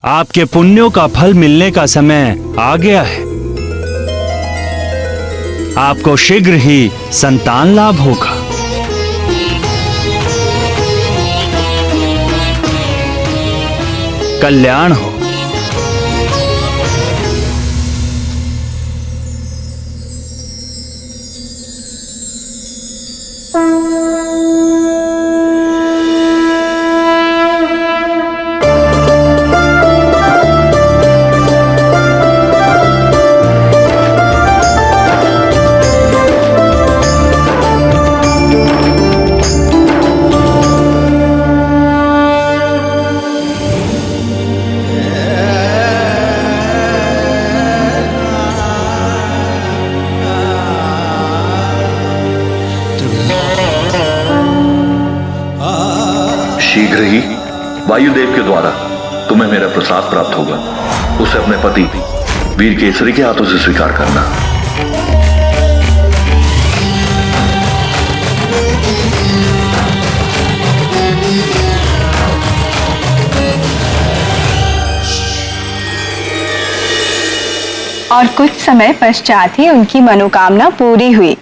आपके पुण्यों का फल मिलने का समय आ गया है। आपको शीघ्र ही संतान लाभ होगा। कल्याण हो। शीघ्र ही वायुदेव के द्वारा तुम्हें मेरा प्रसाद प्राप्त होगा। उसे अपने पति वीर केसरी के हाथों से स्वीकार करना। और कुछ समय पश्चात ही उनकी मनोकामना पूरी हुई।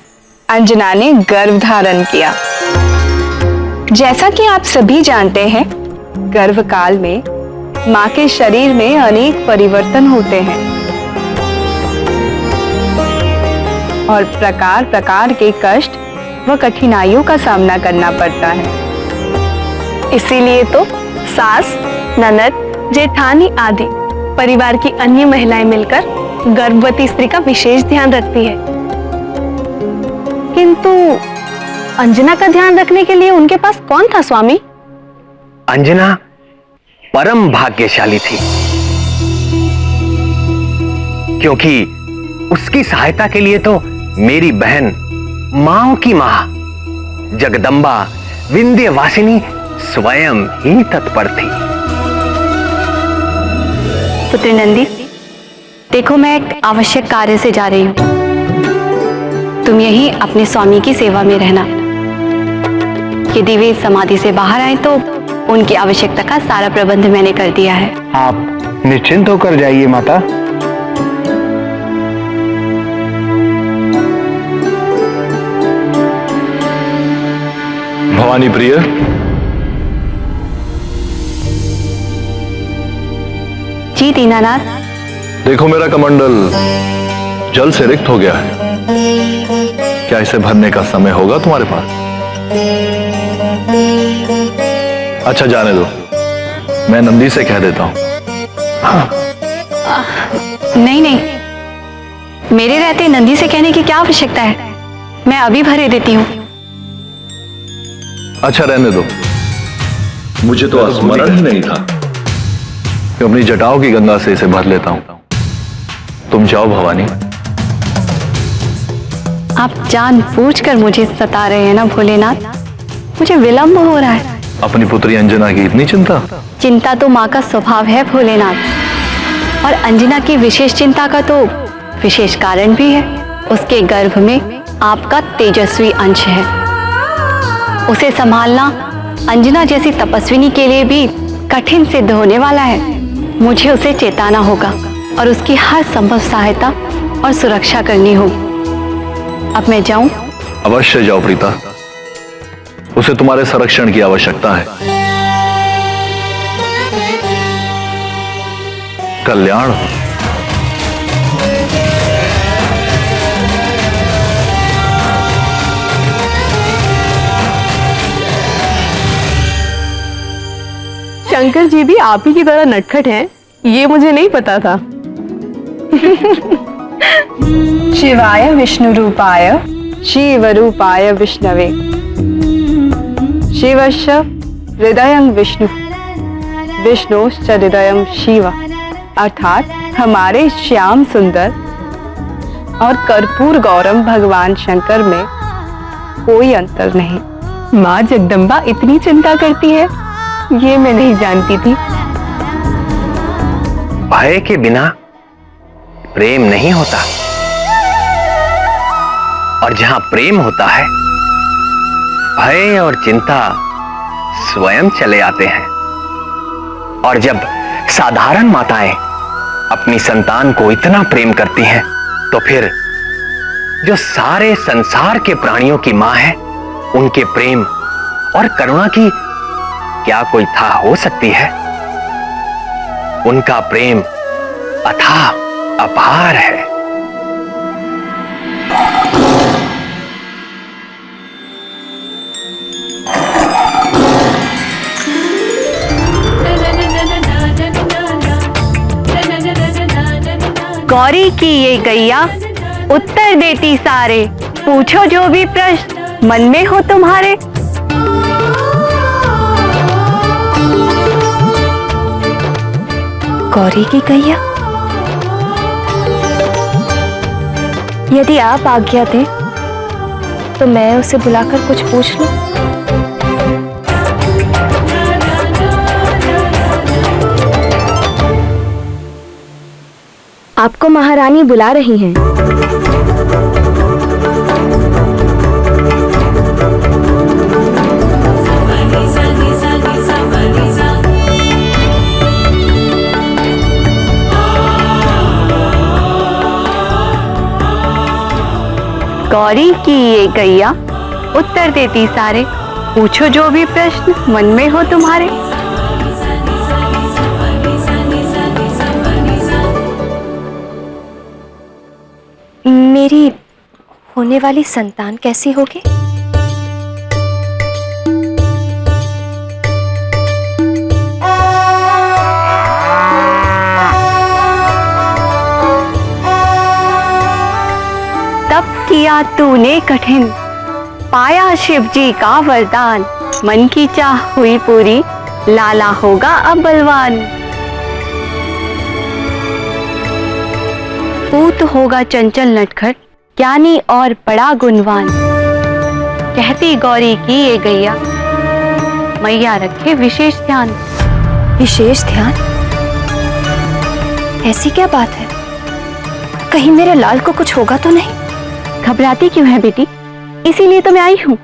अंजना ने गर्भ धारण किया। जैसा कि आप सभी जानते हैं, गर्भकाल में मां के शरीर में अनेक परिवर्तन होते हैं और प्रकार प्रकार के कष्ट व कठिनाइयों का सामना करना पड़ता है। इसीलिए तो सास, ननद, जेठानी आदि परिवार की अन्य महिलाएं मिलकर गर्भवती स्त्री का विशेष ध्यान रखती है। किंतु अंजना का ध्यान रखने के लिए उनके पास कौन था स्वामी? अंजना परम भाग्यशाली थी, क्योंकि उसकी सहायता के लिए तो मेरी बहन मां की मां जगदम्बा विंध्यवासिनी स्वयं ही तत्पर थी। पुत्र नंदी, देखो मैं एक आवश्यक कार्य से जा रही हूं। तुम यही अपने स्वामी की सेवा में रहना। यदि वे समाधि से बाहर आए तो उनकी आवश्यकता का सारा प्रबंध मैंने कर दिया है। आप निश्चिंत होकर जाइए माता। भवानी प्रिय, जी दीनानाथ। देखो मेरा कमंडल जल से रिक्त हो गया है। क्या इसे भरने का समय होगा तुम्हारे पास? अच्छा जाने दो, मैं नंदी से कह देता हूं। हाँ। नहीं नहीं, मेरे रहते नंदी से कहने की क्या आवश्यकता है? मैं अभी भरे देती हूँ। अच्छा रहने दो, मुझे तो स्मरण ही नहीं था कि अपनी जटाओं की गंगा से इसे भर लेता हूं। तुम जाओ भवानी। आप जानबूझकर मुझे सता रहे हैं ना भोलेनाथ? मुझे विलंब हो रहा है। अपनी पुत्री अंजना की इतनी चिंता? चिंता तो माँ का स्वभाव है भोलेनाथ, और अंजना की विशेष चिंता का तो विशेष कारण भी है। उसके गर्भ में आपका तेजस्वी अंश है। उसे संभालना अंजना जैसी तपस्विनी के लिए भी कठिन सिद्ध होने वाला है। मुझे उसे चेताना होगा और उसकी हर संभव सहायता और सुरक्षा करनी होगी। अब मैं जाऊं? अवश्य जाओ प्रीता, उसे तुम्हारे संरक्षण की आवश्यकता है। कल्याण हो। शंकर जी भी आप ही की तरह नटखट हैं, ये मुझे नहीं पता था। शिवाय विष्णु रूपाय शिव रूपाय विष्णवे शिवश्च हृदयं विष्णु विष्णुश्च हृदयं शिव। अर्थात हमारे श्याम सुंदर और कर्पूर गौरम भगवान शंकर में कोई अंतर नहीं। माँ जगदम्बा इतनी चिंता करती है, ये मैं नहीं जानती थी। भय के बिना प्रेम नहीं होता, और जहां प्रेम होता है भय और चिंता स्वयं चले आते हैं। और जब साधारण माताएं अपनी संतान को इतना प्रेम करती हैं, तो फिर जो सारे संसार के प्राणियों की मां है, उनके प्रेम और करुणा की क्या कोई था हो सकती है? उनका प्रेम अथाह अपार है। गौरी की ये गैया उत्तर देती सारे, पूछो जो भी प्रश्न मन में हो तुम्हारे। गौरी की गैया, यदि आप आज्ञा दें तो मैं उसे बुलाकर कुछ पूछ लूं। आपको महारानी बुला रही हैं। गौरी की ये गैया उत्तर देती सारे, पूछो जो भी प्रश्न मन में हो तुम्हारे। मेरी होने वाली संतान कैसी होगी? तप किया तूने कठिन, पाया शिव जी का वरदान, मन की चाह हुई पूरी, लाला होगा अब बलवान। पूत होगा चंचल नटखट, ज्ञानी और बड़ा गुणवान। कहती गौरी की ये गैया, मैया रखे विशेष ध्यान। विशेष ध्यान? ऐसी क्या बात है? कहीं मेरे लाल को कुछ होगा तो नहीं? घबराती क्यों है बेटी? इसीलिए तो मैं आई हूं।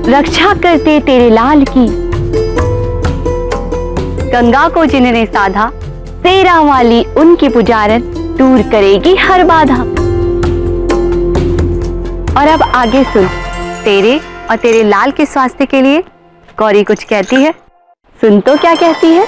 रक्षा करते तेरे लाल की, गंगा को जिन्होंने साधा, तेरा वाली उनकी पुजारन, दूर करेगी हर बाधा। और अब आगे सुन, तेरे और तेरे लाल के स्वास्थ्य के लिए गौरी कुछ कहती है। सुन तो क्या कहती है।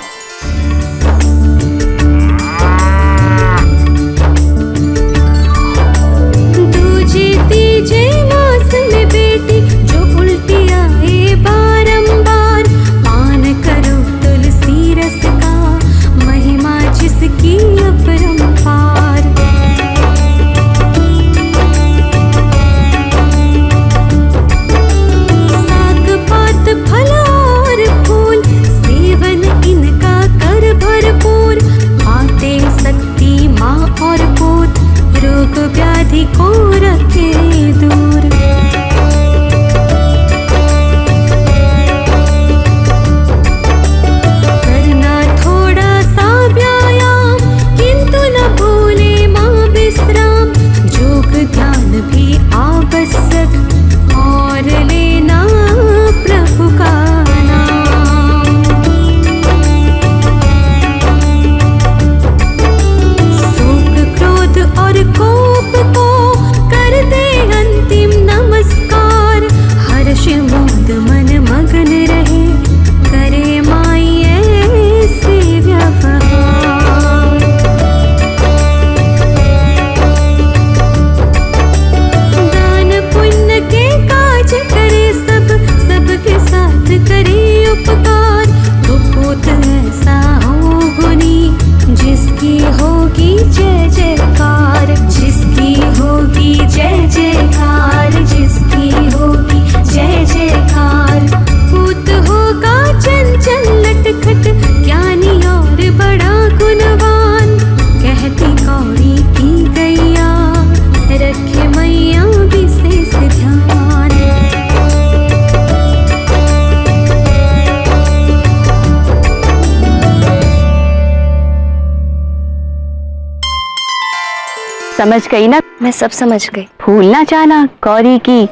समझ गई ना? मैं सब समझ गई। भूल ना जाना गौरी की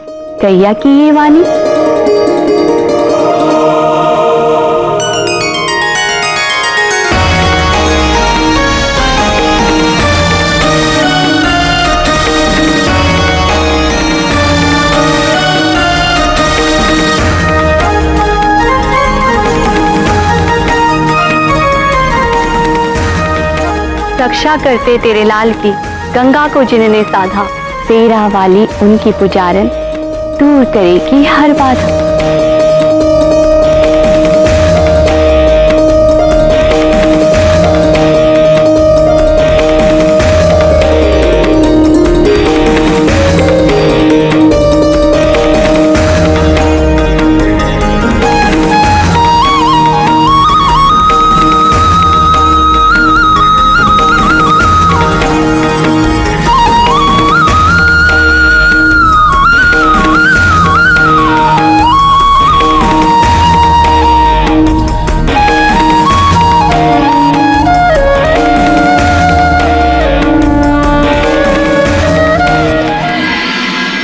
कैया की ये वाणी? रक्षा करते तेरे लाल की गंगा को जिन्होंने साधा, तेरा वाली उनकी पुजारन दूर करेगी हर बाधा।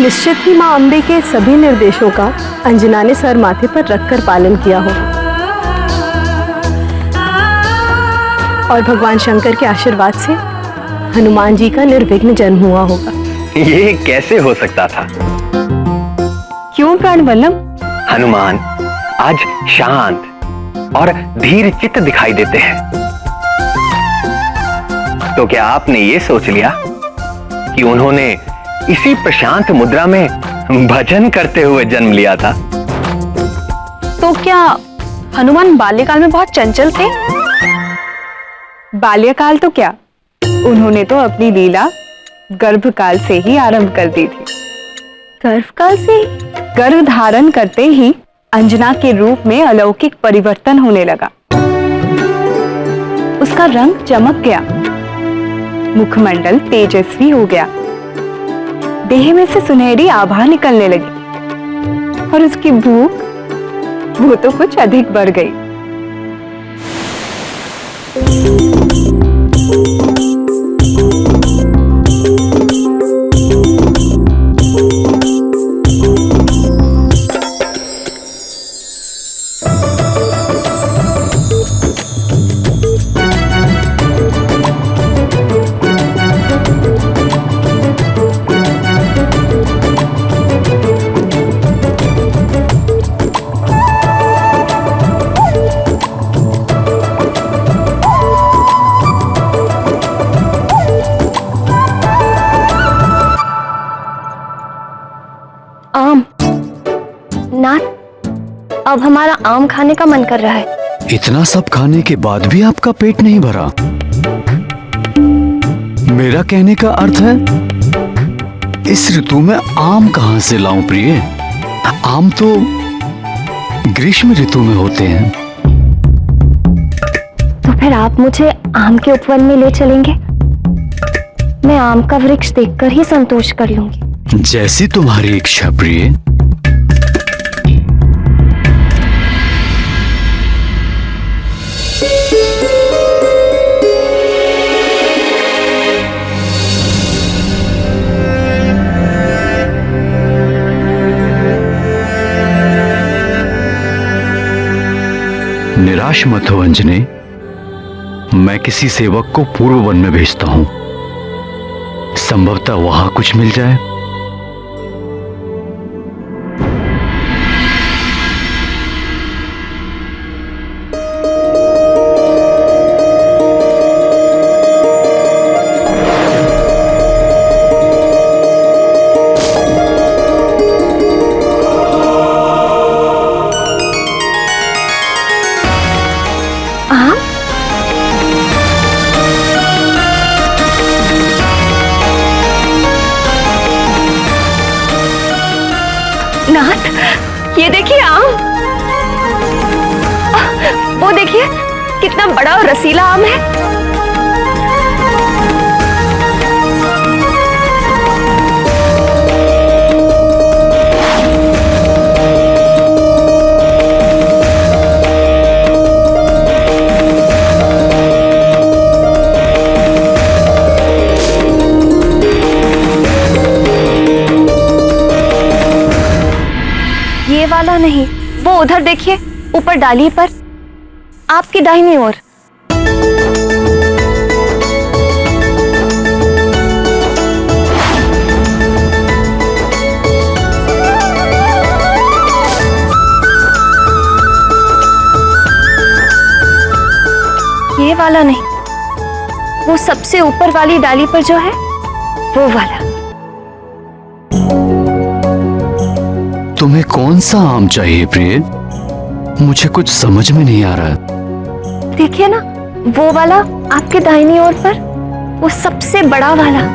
निश्चित ही माँ अम्बे के सभी निर्देशों का अंजना ने सर माथे पर रखकर पालन किया हो और भगवान शंकर के आशीर्वाद से हनुमान जी का निर्विघ्न जन्म हुआ होगा। ये कैसे हो सकता था? क्यों प्राण वल्लभ? हनुमान आज शांत और धीर चित्त दिखाई देते हैं, तो क्या आपने ये सोच लिया कि उन्होंने इसी प्रशांत मुद्रा में भजन करते हुए जन्म लिया था? तो क्या हनुमान बाल्यकाल में बहुत चंचल थे? बाल्यकाल तो क्या, उन्होंने तो अपनी लीला गर्भकाल से ही आरंभ कर दी थी। गर्भकाल से? गर्भ धारण करते ही अंजना के रूप में अलौकिक परिवर्तन होने लगा। उसका रंग चमक गया, मुखमंडल तेजस्वी हो गया, देह में से सुनहरी आभा निकलने लगी और उसकी भूख वो तो कुछ अधिक बढ़ गई। आम नाथ, अब हमारा आम खाने का मन कर रहा है। इतना सब खाने के बाद भी आपका पेट नहीं भरा? मेरा कहने का अर्थ है, इस ऋतु में आम कहां से लाऊं प्रिय? आम तो ग्रीष्म ऋतु में होते हैं। तो फिर आप मुझे आम के उपवन में ले चलेंगे? मैं आम का वृक्ष देखकर ही संतोष कर लूंगी। जैसी तुम्हारी इच्छा प्रिय। निराश मत हो अंजने, मैं किसी सेवक को पूर्व वन में भेजता हूं, संभवतः वहां कुछ मिल जाए। नाथ, ये देखिए आम। वो देखिए कितना बड़ा और रसीला आम है। वाला नहीं, वो उधर देखिए, ऊपर डाली पर, आपकी दाहिनी ओर। ये वाला नहीं, वो सबसे ऊपर वाली डाली पर जो है वो वाला। तुम्हें कौन सा आम चाहिए प्रिय? मुझे कुछ समझ में नहीं आ रहा। देखिए ना, वो वाला आपके दाहिनी ओर पर, वो सबसे बड़ा वाला।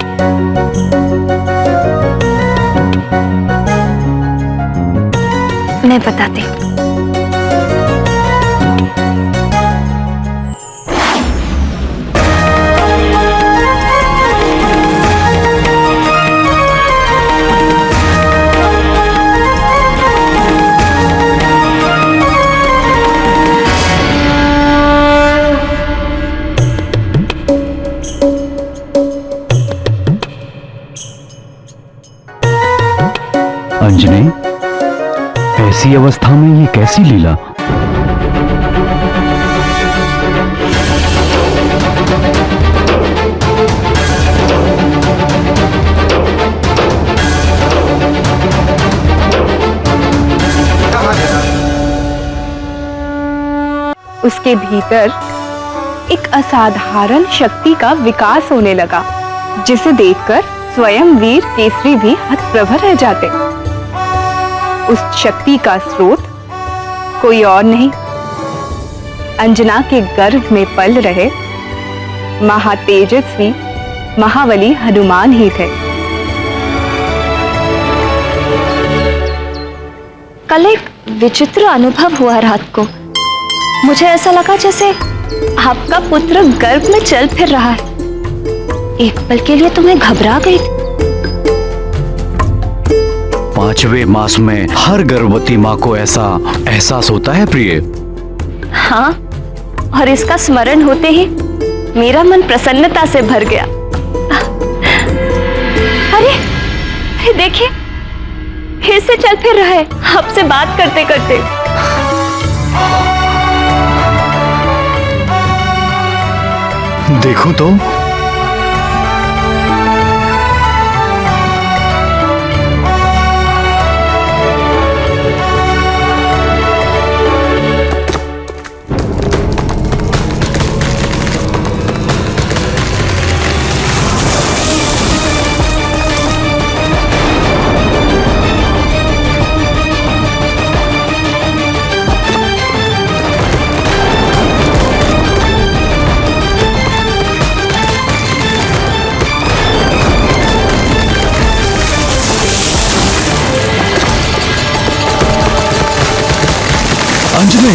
मैं बताती हूँ। अंजनी, ऐसी अवस्था में ये कैसी लीला? उसके भीतर एक असाधारण शक्ति का विकास होने लगा, जिसे देखकर स्वयं वीर केसरी भी हतप्रभ रह जाते। उस शक्ति का स्रोत कोई और नहीं, अंजना के गर्भ में पल रहे महातेजस्वी महाबली हनुमान ही थे। कल एक विचित्र अनुभव हुआ रात को। मुझे ऐसा लगा जैसे आपका पुत्र गर्भ में चल फिर रहा है। एक पल के लिए तो मैं घबरा गई थी। 5वें मास में हर गर्भवती माँ को ऐसा एहसास होता है प्रिय। हाँ, और इसका स्मरण होते ही मेरा मन प्रसन्नता से भर गया। अरे देखिए, फिर से चल फिर रहा है आपसे बात करते करते। देखो तो। अंजलि,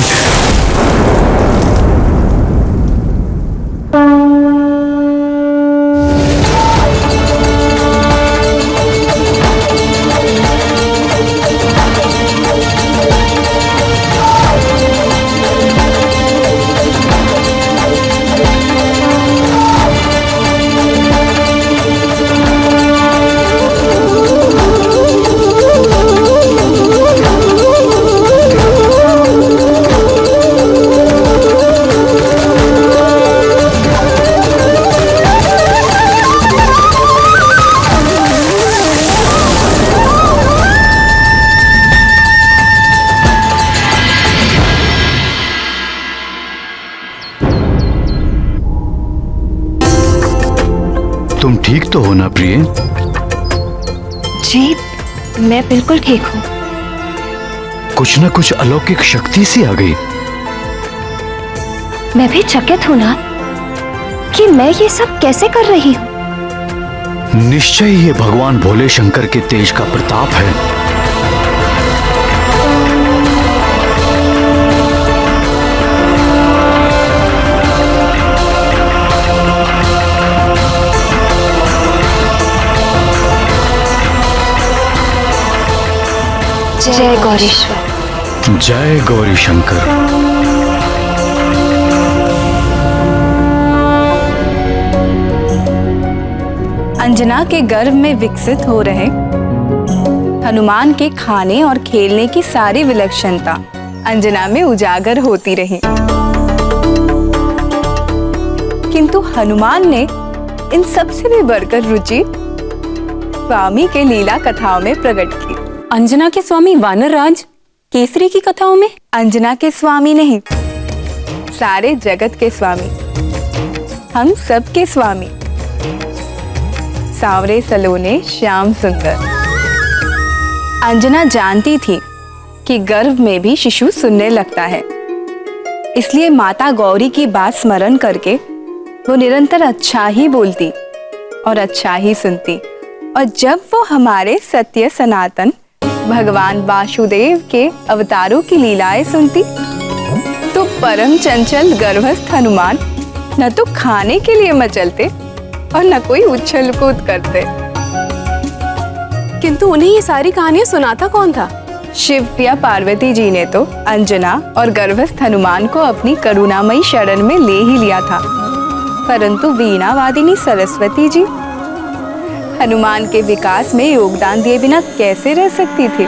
तुम ठीक तो हो ना प्रिय? जी, मैं बिल्कुल ठीक हूँ। कुछ न कुछ अलौकिक शक्ति सी आ गई। मैं भी चकित हूँ ना कि मैं ये सब कैसे कर रही हूँ। निश्चय ये भगवान भोले शंकर के तेज का प्रताप है। जय गौरीश्वर। जय गौरी शंकर। अंजना के गर्भ में विकसित हो रहे हनुमान के खाने और खेलने की सारी विलक्षणता अंजना में उजागर होती रही। किंतु हनुमान ने इन सबसे भी बढ़कर रुचि स्वामी के लीला कथाओं में प्रकट की। अंजना के स्वामी वानर राज केसरी की कथाओं में? अंजना के स्वामी नहीं, सारे जगत के स्वामी, हम सब के स्वामी, सांवरे सलोने श्याम सुंदर। अंजना जानती थी कि गर्भ में भी शिशु सुनने लगता है, इसलिए माता गौरी की बात स्मरण करके वो निरंतर अच्छा ही बोलती और अच्छा ही सुनती। और जब वो हमारे सत्य सनातन भगवान वासुदेव के अवतारों की लीलाएं सुनती तो परम चंचल गर्भस्थ हनुमान न तो खाने के लिए मचलते और न कोई उछल कूद करते। किंतु उन्हें ये सारी कहानियां सुनाता कौन था? शिव या पार्वती जी ने तो अंजना और गर्भस्थ हनुमान को अपनी करुणामयी शरण में ले ही लिया था, परंतु वीणा वादिनी सरस्वती जी हनुमान के विकास में योगदान दिए बिना कैसे रह सकती थी?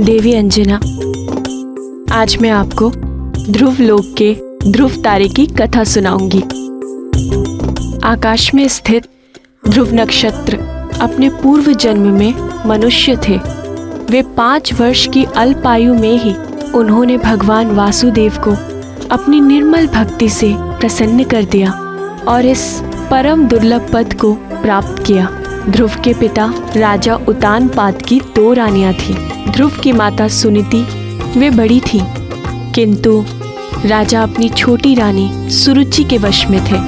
देवी अंजना, आज मैं आपको ध्रुव लोक के ध्रुव तारे की कथा सुनाऊंगी। आकाश में स्थित ध्रुव नक्षत्र अपने पूर्व जन्म में मनुष्य थे। वे 5 वर्ष की अल्प आयु में ही उन्होंने भगवान वासुदेव को अपनी निर्मल भक्ति से प्रसन्न कर दिया और इस परम दुर्लभ पद को प्राप्त किया। ध्रुव के पिता राजा उतानपाद की 2 रानियां थीं। ध्रुव की माता सुनीति वे बड़ी थीं, किंतु राजा अपनी छोटी रानी सुरुचि के वश में थे।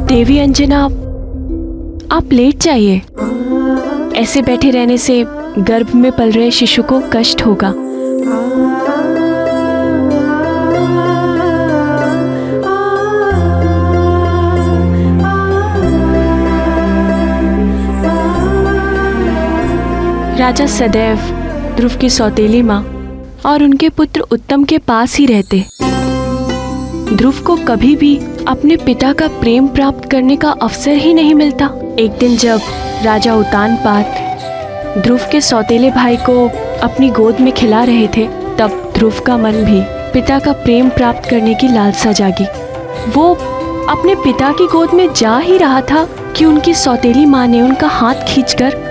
देवी अंजना, आप लेट जाइए। ऐसे बैठे रहने से गर्भ में पल रहे शिशु को कष्ट होगा। राजा सदैव ध्रुव की सौतेली माँ और उनके पुत्र उत्तम के पास ही रहते। ध्रुव को कभी भी अपने पिता का प्रेम प्राप्त करने का अवसर ही नहीं मिलता। एक दिन जब राजा उतानपाद ध्रुव के सौतेले भाई को अपनी गोद में खिला रहे थे, तब ध्रुव का मन भी पिता का प्रेम प्राप्त करने की लालसा जागी। वो अपने पिता की गोद में जा ही रहा था कि उनकी सौतेली माँ ने उनका हाथ खींचकर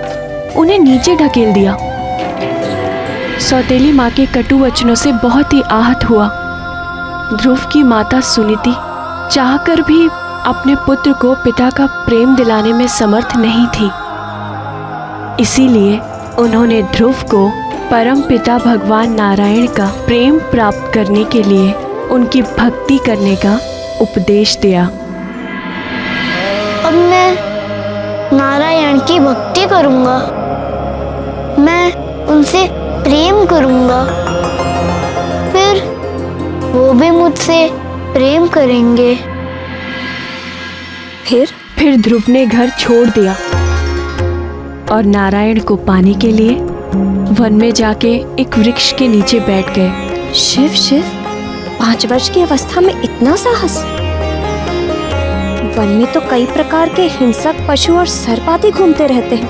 उन्हें नीचे ढकेल दिया। सौतेली माँ के कटु वचनों से बहुत ही आहत हुआ। ध्रुव की माता सुनीति चाहकर भी अपने पुत्र को पिता का प्रेम दिलाने में समर्थ नहीं थी। इसीलिए उन्होंने ध्रुव को परम पिता भगवान नारायण का प्रेम प्राप्त करने के लिए उनकी भक्ति करने का उपदेश दिया। अब मैं नारायण की भक्ति करूंगा, मैं उनसे प्रेम करूंगा, फिर वो भी मुझसे प्रेम करेंगे। फिर ध्रुव ने घर छोड़ दिया और नारायण को पाने के लिए वन में जाके एक वृक्ष के नीचे बैठ गए। शिव शिव, 5 वर्ष की अवस्था में इतना साहस? वन में तो कई प्रकार के हिंसक पशु और सर्प आदि घूमते रहते हैं,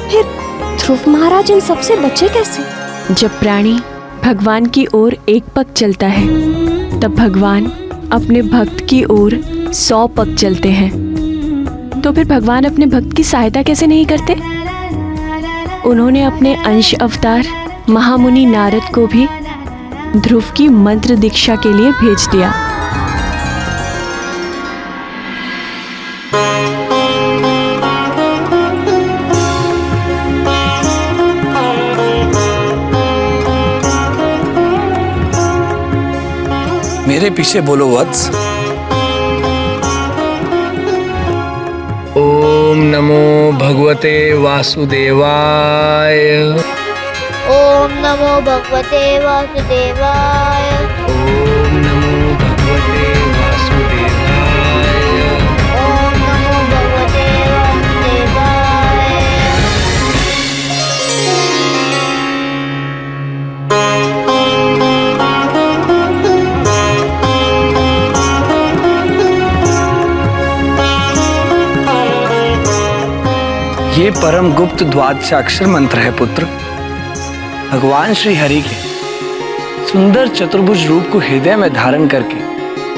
फिर ध्रुव महाराज इन सबसे बचे कैसे? जब प्राणी भगवान की ओर एक पग चलता है, तब भगवान अपने भक्त की ओर 100 पग चलते हैं। तो फिर भगवान अपने भक्त की सहायता कैसे नहीं करते? उन्होंने अपने अंश अवतार महामुनि नारद को भी ध्रुव की मंत्र दीक्षा के लिए भेज दिया। मेरे पीछे बोलो वत्स। ओम नमो भगवते वासुदेवाय। ओम नमो भगवते वासुदेवाय। ओम नमो भगवते वासुदेवाय। ओम नमो भगवते वासुदेवाय। ये परम गुप्त द्वादशाक्षर मंत्र है पुत्र। भगवान श्री हरि के सुंदर चतुर्भुज रूप को हृदय में धारण करके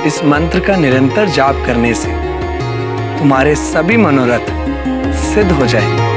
इस मंत्र का निरंतर जाप करने से तुम्हारे सभी मनोरथ सिद्ध हो जाएंगे।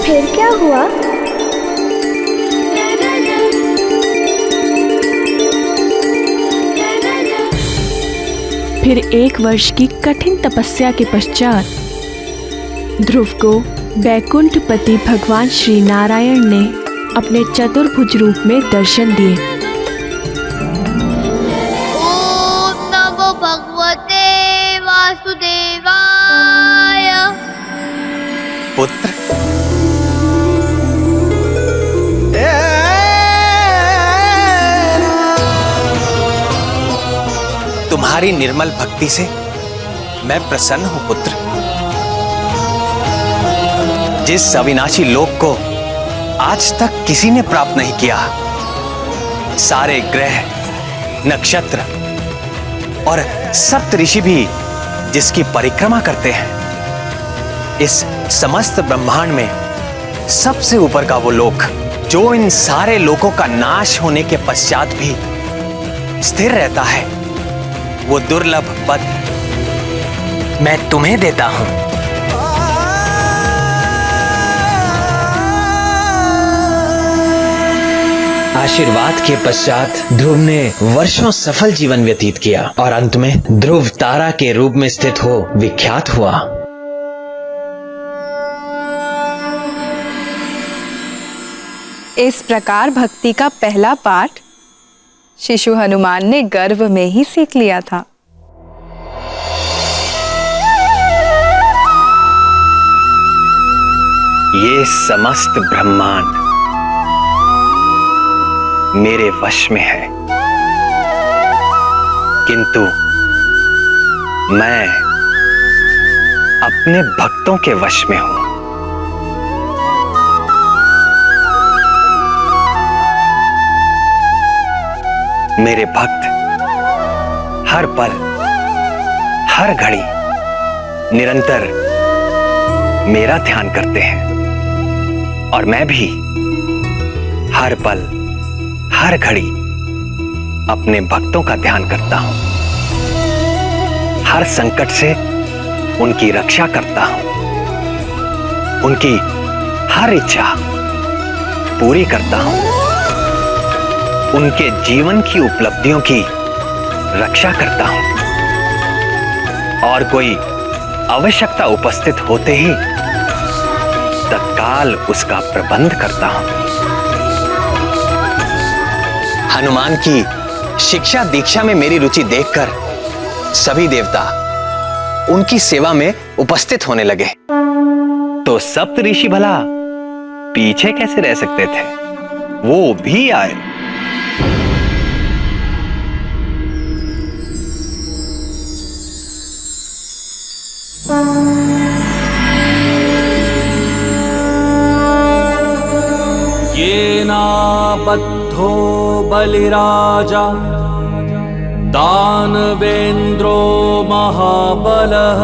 फिर क्या हुआ? फिर 1 वर्ष की कठिन तपस्या के पश्चात ध्रुव को बैकुंठपति भगवान श्री नारायण ने अपने चतुर्भुज रूप में दर्शन दिए। ओम नमो भगवते वासुदेवाय। पुत्र, तुम्हारी निर्मल भक्ति से मैं प्रसन्न हूं पुत्र। जिस अविनाशी लोक को आज तक किसी ने प्राप्त नहीं किया, सारे ग्रह, नक्षत्र और सप्त ऋषि भी जिसकी परिक्रमा करते हैं, इस समस्त ब्रह्मांड में सबसे ऊपर का वो लोक जो इन सारे लोकों का नाश होने के पश्चात भी स्थिर रहता है, वो दुर्लभ पद मैं तुम्हें देता हूं। आशीर्वाद के पश्चात ध्रुव ने वर्षों सफल जीवन व्यतीत किया और अंत में ध्रुव तारा के रूप में स्थित हो विख्यात हुआ। इस प्रकार भक्ति का पहला पाठ शिशु हनुमान ने गर्भ में ही सीख लिया था। ये समस्त ब्रह्मांड मेरे वश में है, किंतु मैं अपने भक्तों के वश में हूं। मेरे भक्त हर पल, हर घड़ी निरंतर मेरा ध्यान करते हैं और मैं भी हर पल, हर घड़ी अपने भक्तों का ध्यान करता हूं। हर संकट से उनकी रक्षा करता हूं, उनकी हर इच्छा पूरी करता हूं, उनके जीवन की उपलब्धियों की रक्षा करता हूं और कोई आवश्यकता उपस्थित होते ही तत्काल उसका प्रबंध करता हूं। हनुमान की शिक्षा दीक्षा में मेरी रुचि देखकर सभी देवता उनकी सेवा में उपस्थित होने लगे, तो सप्त ऋषि भला पीछे कैसे रह सकते थे, वो भी आए। येनाबद्धो बलिराजा दानवेन्द्रो महाबलः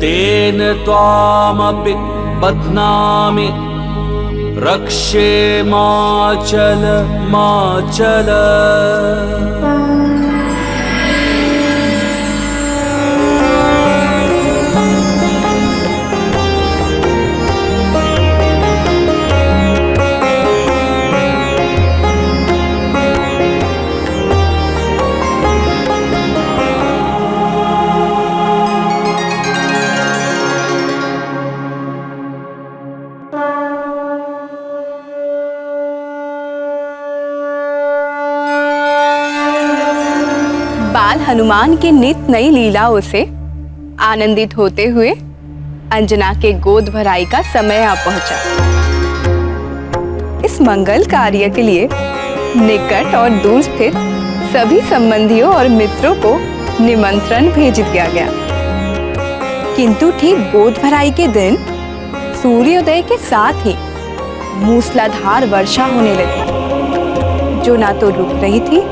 तेन त्वामपि बध्नामि रक्षे माचल माचल। बाल हनुमान के नित नई लीलाओं से आनंदित होते हुए अंजना के गोद भराई का समय आ पहुंचा। इस मंगल कार्य के लिए निकट और दूर स्थित सभी संबंधियों और मित्रों को निमंत्रण भेज दिया गया, किंतु ठीक गोद भराई के दिन सूर्योदय के साथ ही मूसलाधार वर्षा होने लगी, जो ना तो रुक रही थी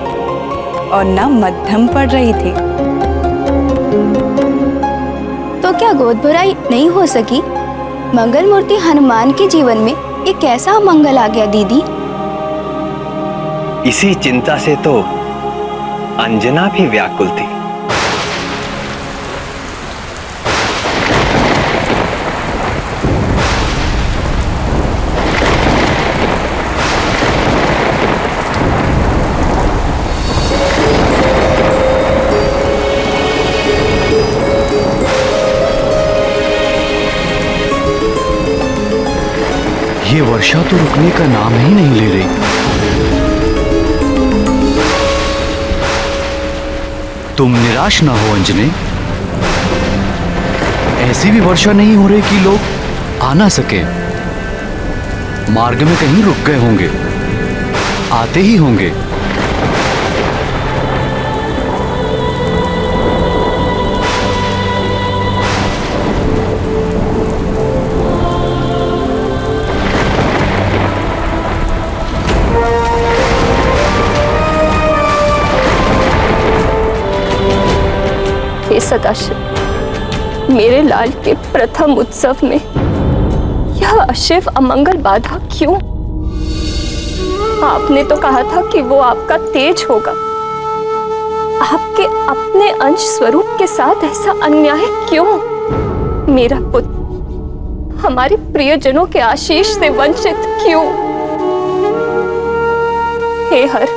और ना मध्यम पड़ रही थी। तो क्या गोद भराई नहीं हो सकी? मंगल मूर्ति हनुमान के जीवन में ये कैसा मंगल आ गया दीदी? इसी चिंता से तो अंजना भी व्याकुल थी। ये वर्षा तो रुकने का नाम ही नहीं ले रही। तुम निराश ना हो अंजने, ऐसी भी वर्षा नहीं हो रही कि लोग आ ना सके। मार्ग में कहीं रुक गए होंगे, आते ही होंगे। हे सदाशिव, मेरे लाल के प्रथम उत्सव में यह अशिव अमंगल बाधा क्यों? आपने तो कहा था कि वो आपका तेज होगा। आपके अपने अंश स्वरूप के साथ ऐसा अन्याय क्यों? मेरा पुत्र हमारे प्रियजनों के आशीष से वंचित क्यों? हे हर,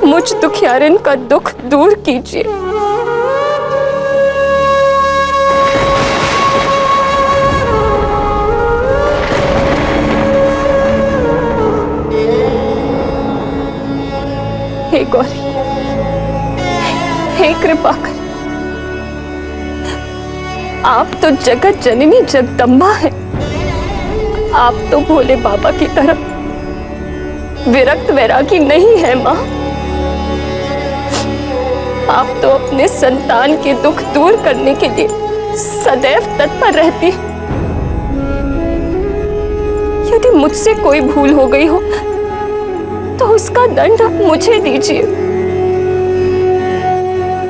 मुझ दुखियारिन का दुख दूर कीजिए। हे गौरी, हे कृपा कर, आप तो जगत जननी जगदम्बा हैं। आप तो भोले बाबा की तरह विरक्त वैरागी नहीं है माँ। आप तो अपने संतान के दुख दूर करने के लिए सदैव तत्पर रहती। यदि मुझसे कोई भूल हो गई हो तो उसका दंड आप मुझे दीजिए,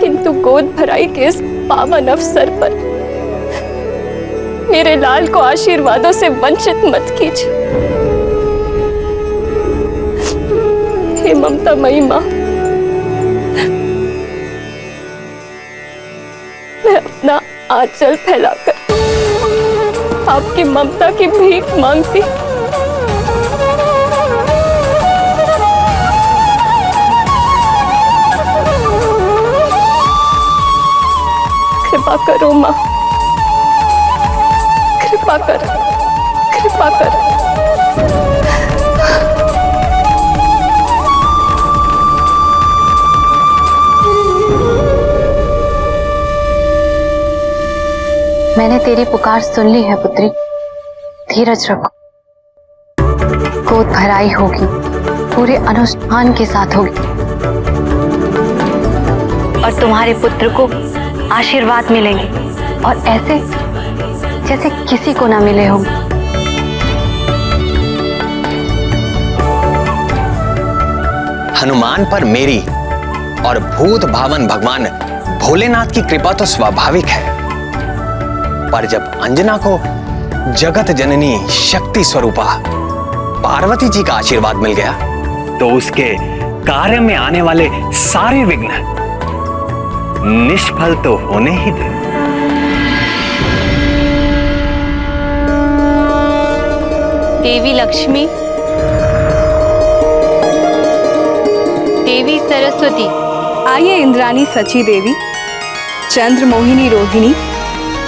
किंतु गोद भराई के इस पावन अवसर पर मेरे लाल को आशीर्वादों से वंचित मत कीजिए। हे ममतामयी माँ, मैं अपना आंचल फैलाकर आपकी ममता की भीख मांगती। कृपा करो माँ, कृपा कर, कृपा कर। मैंने तेरी पुकार सुन ली है पुत्री, धीरज रखो। गोद भराई होगी, पूरे अनुष्ठान के साथ होगी और तुम्हारे पुत्र को आशीर्वाद मिलेंगे, और ऐसे जैसे किसी को ना मिले होंगे। हनुमान पर मेरी और भूत भावन भगवान भोलेनाथ की कृपा तो स्वाभाविक है, पर जब अंजना को जगत जननी शक्ति स्वरूपा पार्वती जी का आशीर्वाद मिल गया तो उसके कार्य में आने वाले सारे विघ्न निष्फल तो होने ही थे। देवी लक्ष्मी, देवी सरस्वती, आइए इंद्राणी सची देवी, चंद्र मोहिनी रोहिणी,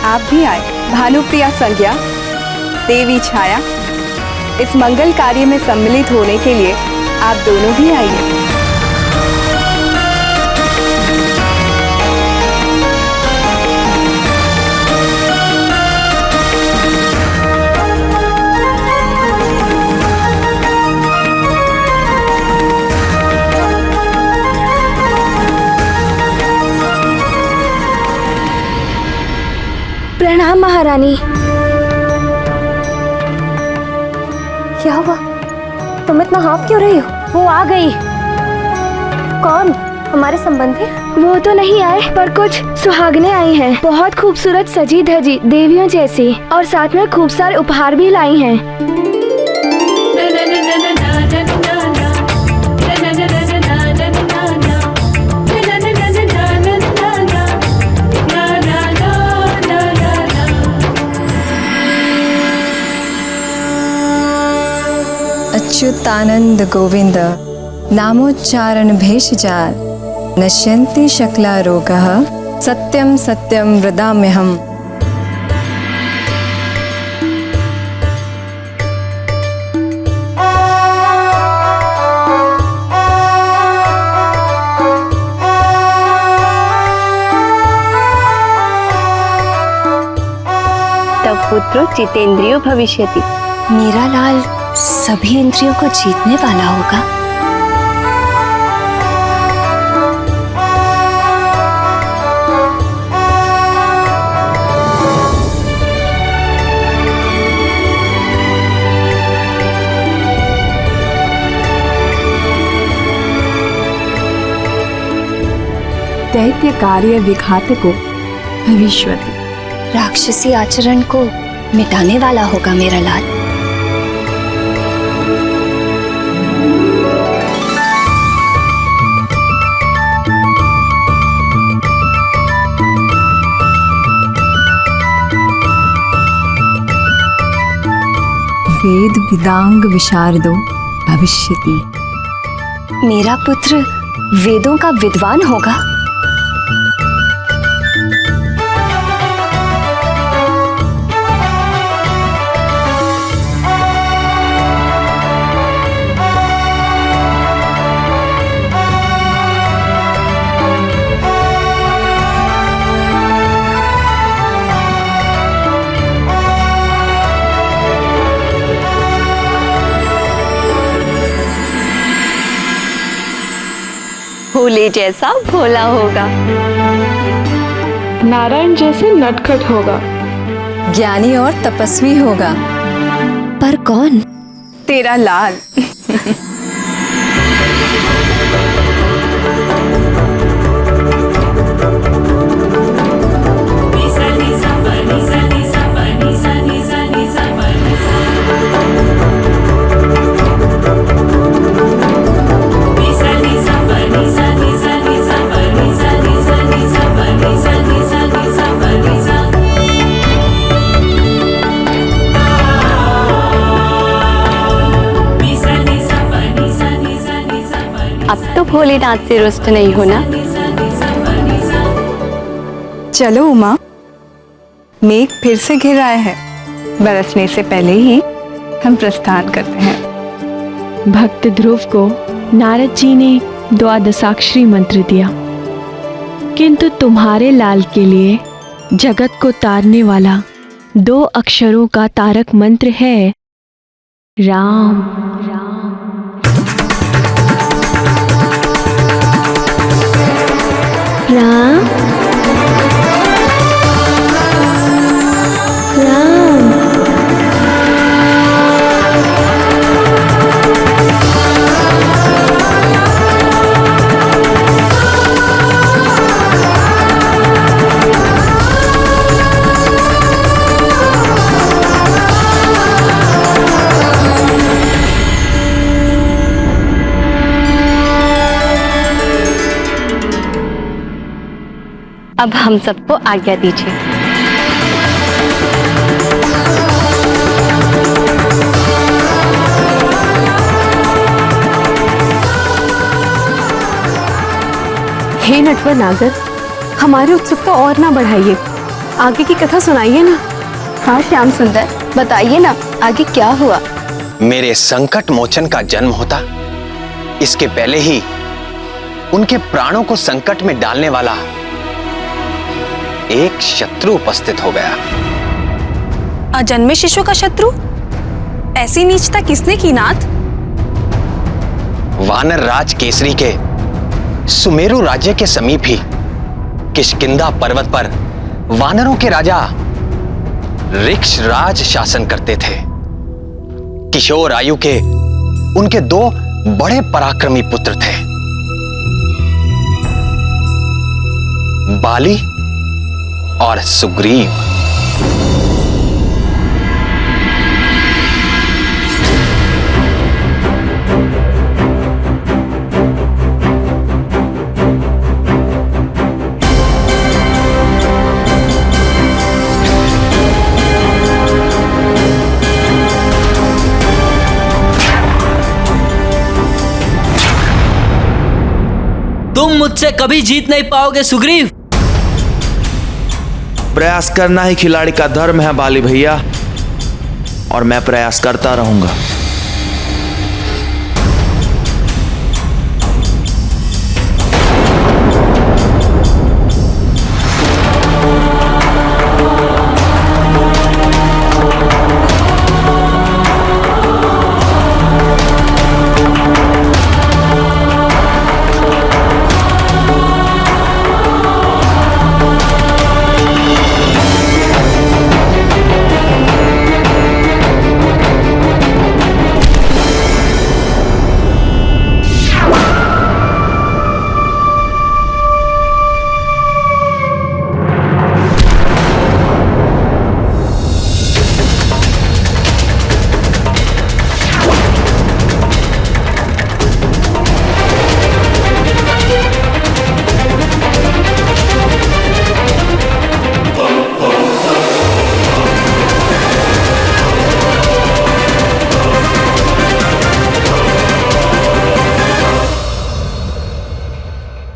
आप भी आए। भानुप्रिया संज्ञा, देवी छाया, इस मंगल कार्य में सम्मिलित होने के लिए आप दोनों भी आइए। प्रणाम महारानी। क्या हुआ? तुम इतना हाँफ क्यों रही हो? वो आ गई। कौन? हमारे संबंधी? वो तो नहीं आए, पर कुछ सुहागने आई हैं। बहुत खूबसूरत सजी धजी देवियों जैसी, और साथ में खूब सारे उपहार भी लाई हैं। अच्युतानंद गोविंद नामोच्चारण भेषजाल नश्यन्ति शकला रोगः सत्यम सत्यम वदाम्यहम्। तब पुत्र जितेंद्रियो भविष्यति। मेरा लाल सभी इंद्रियों को जीतने वाला होगा। दैत्य कार्य विघातको भविष्यति। राक्षसी आचरण को मिटाने वाला होगा मेरा लाल। वेद विदांग विशारदो भविष्यति। मेरा पुत्र वेदों का विद्वान होगा। भोले जैसा भोला होगा, नारायण जैसे नटखट होगा, ज्ञानी और तपस्वी होगा। पर कौन? तेरा लाल। अब तो भोलेनाथ से रुष्ट नहीं होना। चलो उमा, मेघ फिर से घिर आए हैं। बरसने से पहले ही हम प्रस्थान करते हैं। भक्त ध्रुव को नारद जी ने द्वादशाक्षरी मंत्र दिया, किंतु तुम्हारे लाल के लिए जगत को तारने वाला 2 अक्षरों का तारक मंत्र है राम। राम राम। अब हम सबको आज्ञा दीजिए। हे नटवर नागर, हमारी उत्सुकता और ना बढ़ाइए, आगे की कथा सुनाइए ना। हाँ श्याम सुंदर, बताइए ना आगे क्या हुआ। मेरे संकट मोचन का जन्म होता, इसके पहले ही उनके प्राणों को संकट में डालने वाला एक शत्रु उपस्थित हो गया। अजन्मे शिशु का शत्रु? ऐसी नीचता किसने की नाथ? वानर राज केसरी के सुमेरु राज्य के समीप ही किष्किंधा पर्वत पर वानरों के राजा ऋक्षराज शासन करते थे। किशोर आयु के उनके दो बड़े पराक्रमी पुत्र थे, बाली और सुग्रीव। तुम मुझसे कभी जीत नहीं पाओगे सुग्रीव। प्रयास करना ही खिलाड़ी का धर्म है बाली भैया, और मैं प्रयास करता रहूंगा।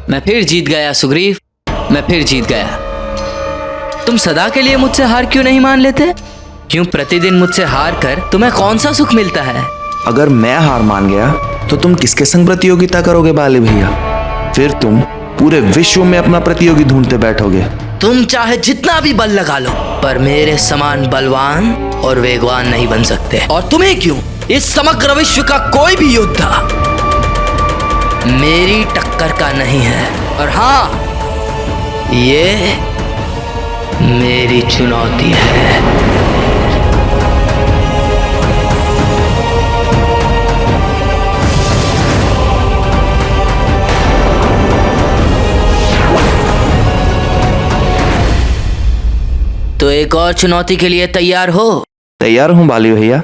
मैं फिर जीत गया सुग्रीव, मैं फिर जीत गया। तुम सदा के लिए मुझसे हार क्यों नहीं मान लेते? क्यों प्रतिदिन मुझसे हार कर तुम्हें कौन सा सुख मिलता है? अगर मैं हार मान गया तो तुम किसके संग प्रतियोगिता करोगे बाली भैया? फिर तुम पूरे विश्व में अपना प्रतियोगी ढूंढते बैठोगे। तुम चाहे जितना भी बल लगा लो, पर मेरे समान बलवान और वेगवान नहीं बन सकते। और तुम्हें क्यों, इस समग्र विश्व का कोई भी योद्धा मेरी टक्कर का नहीं है। और हाँ, ये मेरी चुनौती है। तो एक और चुनौती के लिए तैयार हो? तैयार हूं बाली भैया।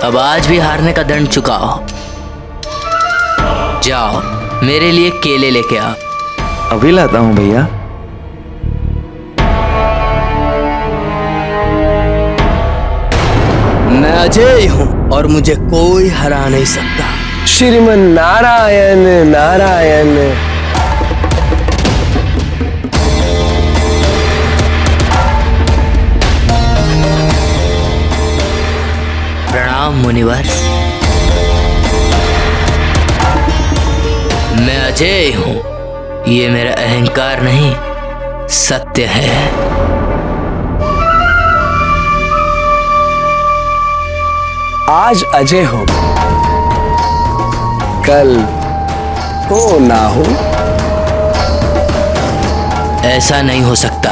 अब आज भी हारने का दंड चुकाओ। जाओ मेरे लिए केले लेके आओ। अभी लाता हूँ भैया। मैं अजय हूँ और मुझे कोई हरा नहीं सकता। श्रीमन नारायण नारायण। प्रणाम मुनिवर। मैं अजय हूँ, ये मेरा अहंकार नहीं सत्य है। आज अजय हो, कल हो ना हो। ऐसा नहीं हो सकता।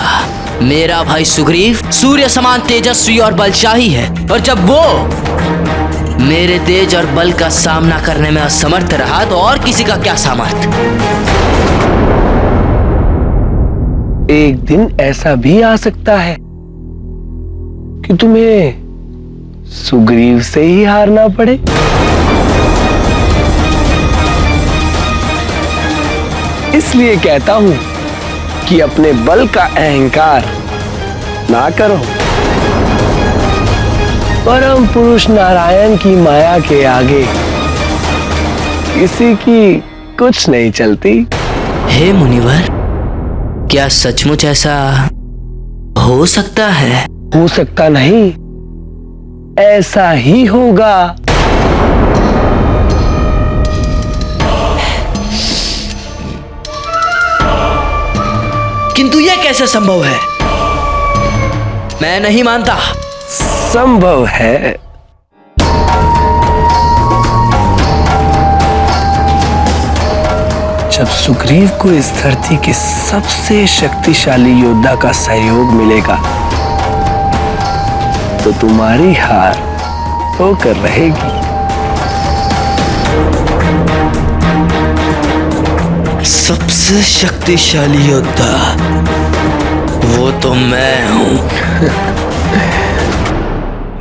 मेरा भाई सुग्रीव सूर्य समान तेजस्वी और बलशाही है, और जब वो मेरे तेज और बल का सामना करने में असमर्थ रहा तो और किसी का क्या सामर्थ्य। एक दिन ऐसा भी आ सकता है कि तुम्हें सुग्रीव से ही हारना पड़े। इसलिए कहता हूं कि अपने बल का अहंकार ना करो। परम पुरुष नारायण की माया के आगे किसी की कुछ नहीं चलती। हे मुनिवर, क्या सचमुच ऐसा हो सकता है? हो सकता नहीं, ऐसा ही होगा। किंतु यह कैसे संभव है? मैं नहीं मानता। संभव है। जब सुग्रीव को इस धरती के सबसे शक्तिशाली योद्धा का सहयोग मिलेगा तो तुम्हारी हार होकर रहेगी। सबसे शक्तिशाली योद्धा वो तो मैं हूं।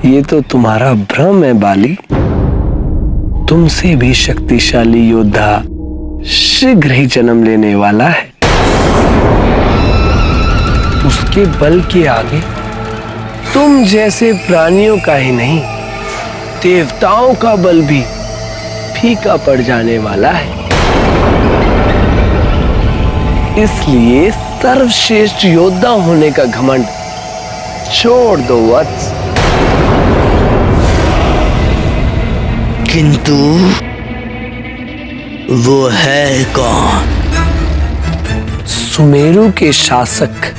ये तो तुम्हारा भ्रम है बाली। तुमसे भी शक्तिशाली योद्धा शीघ्र ही जन्म लेने वाला है। उसके बल के आगे तुम जैसे प्राणियों का ही नहीं, देवताओं का बल भी फीका पड़ जाने वाला है। इसलिए सर्वश्रेष्ठ योद्धा होने का घमंड छोड़ दो वत्स। किंतु वो है कौन? सुमेरु के शासक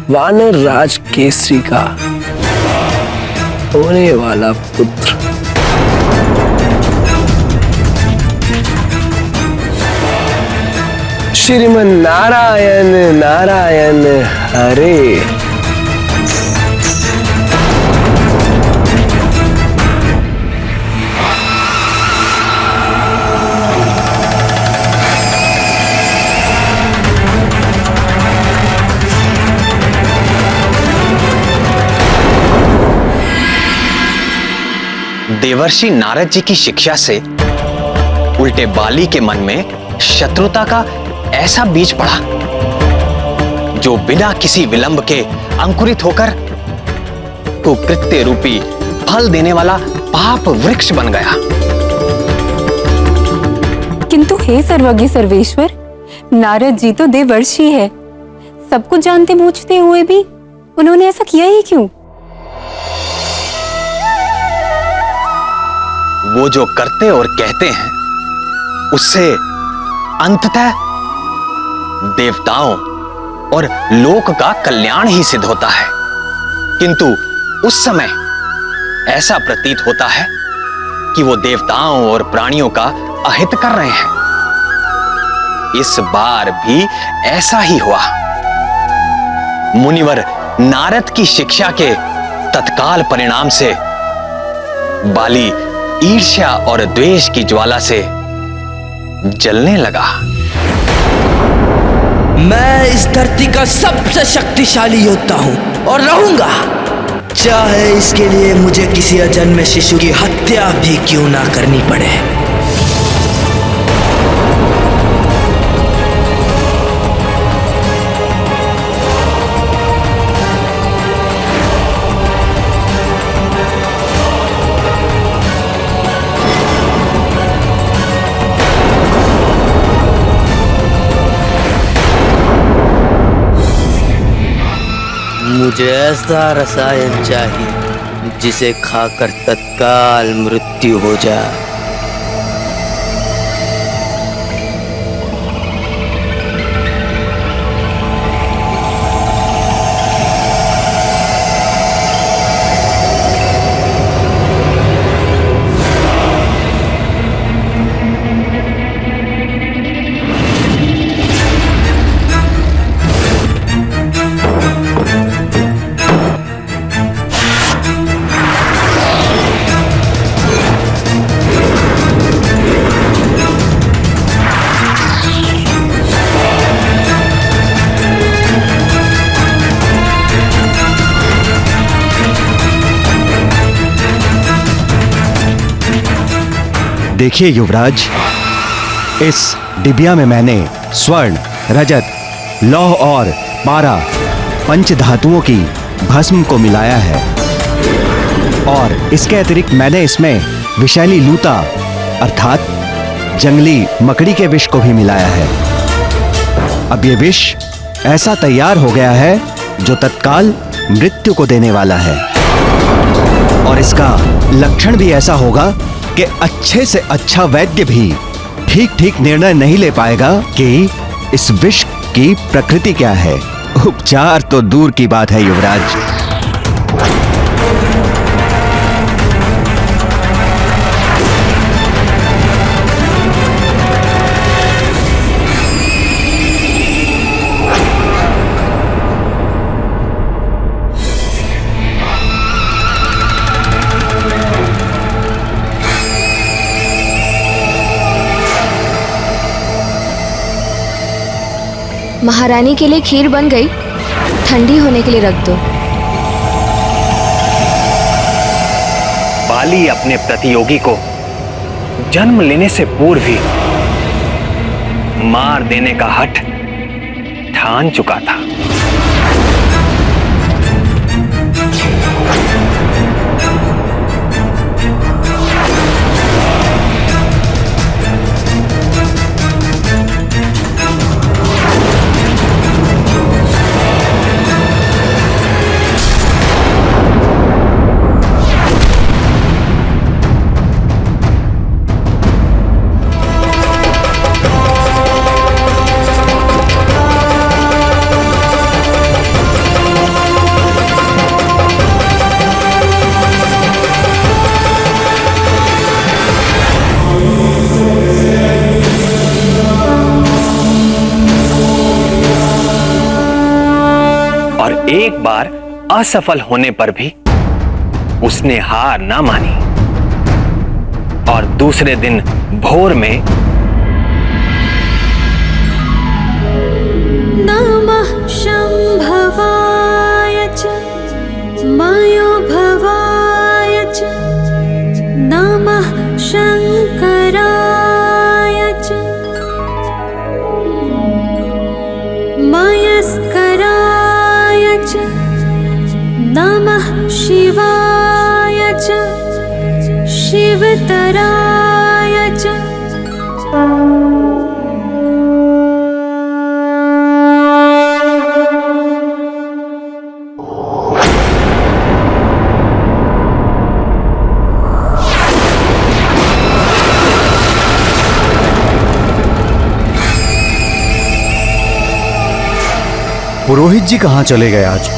वानर राज केसरी का होने वाला पुत्र। श्रीमन नारायण नारायण हरे। देवर्षि नारद जी की शिक्षा से उल्टे बाली के मन में शत्रुता का ऐसा बीज पड़ा जो बिना किसी विलंब के अंकुरित होकर कुकृत्य रूपी फल देने वाला पाप वृक्ष बन गया। किंतु हे सर्वज्ञ सर्वेश्वर, नारद जी तो देवर्षि है। सब कुछ जानते बूझते हुए भी उन्होंने ऐसा किया ही क्यों? वो जो करते और कहते हैं उससे अंततः देवताओं और लोक का कल्याण ही सिद्ध होता है। किंतु उस समय ऐसा प्रतीत होता है कि वो देवताओं और प्राणियों का अहित कर रहे हैं। इस बार भी ऐसा ही हुआ। मुनिवर नारद की शिक्षा के तत्काल परिणाम से बाली ईर्ष्या और द्वेष की ज्वाला से जलने लगा। मैं इस धरती का सबसे शक्तिशाली योद्धा हूं और रहूंगा। चाहे इसके लिए मुझे किसी अजन्मे शिशु की हत्या भी क्यों ना करनी पड़े। मुझे ऐसा रसायन चाहिए जिसे खाकर तत्काल मृत्यु हो जाए। देखिए युवराज, इस डिबिया में मैंने स्वर्ण, रजत, लौह और पारा पंच धातुओं की भस्म को मिलाया है और इसके अतिरिक्त मैंने इसमें विषैली लूता अर्थात जंगली मकड़ी के विष को भी मिलाया है। अब ये विष ऐसा तैयार हो गया है जो तत्काल मृत्यु को देने वाला है और इसका लक्षण भी ऐसा होगा कि अच्छे से अच्छा वैद्य भी ठीक ठीक निर्णय नहीं ले पाएगा कि इस विष की प्रकृति क्या है। उपचार तो दूर की बात है युवराज। महारानी के लिए खीर बन गई, ठंडी होने के लिए रख दो। बाली अपने प्रतियोगी को जन्म लेने से पूर्व ही मार देने का हठ ठान चुका था। एक बार असफल होने पर भी उसने हार ना मानी और दूसरे दिन भोर में नमः शंभवाय च मायो भवाय च नमः शंकराय च मयस्कराय च नमः शिवाय च शिवतराय च। पुरोहित जी कहाँ चले गए आज?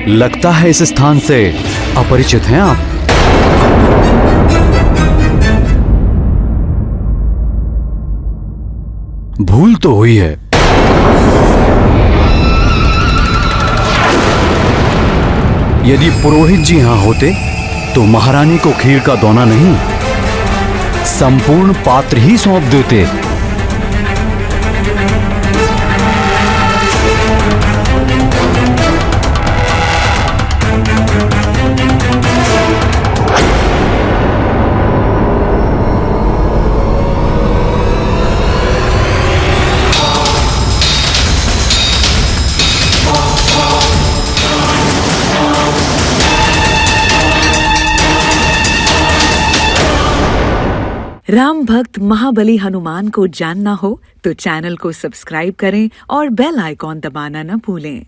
लगता है इस स्थान से अपरिचित हैं आप। भूल तो हुई है। यदि पुरोहित जी यहां होते तो महारानी को खीर का दोना नहीं, संपूर्ण पात्र ही सौंप देते। राम भक्त महाबली हनुमान को जानना हो तो चैनल को सब्सक्राइब करें और बेल आइकॉन दबाना न भूलें।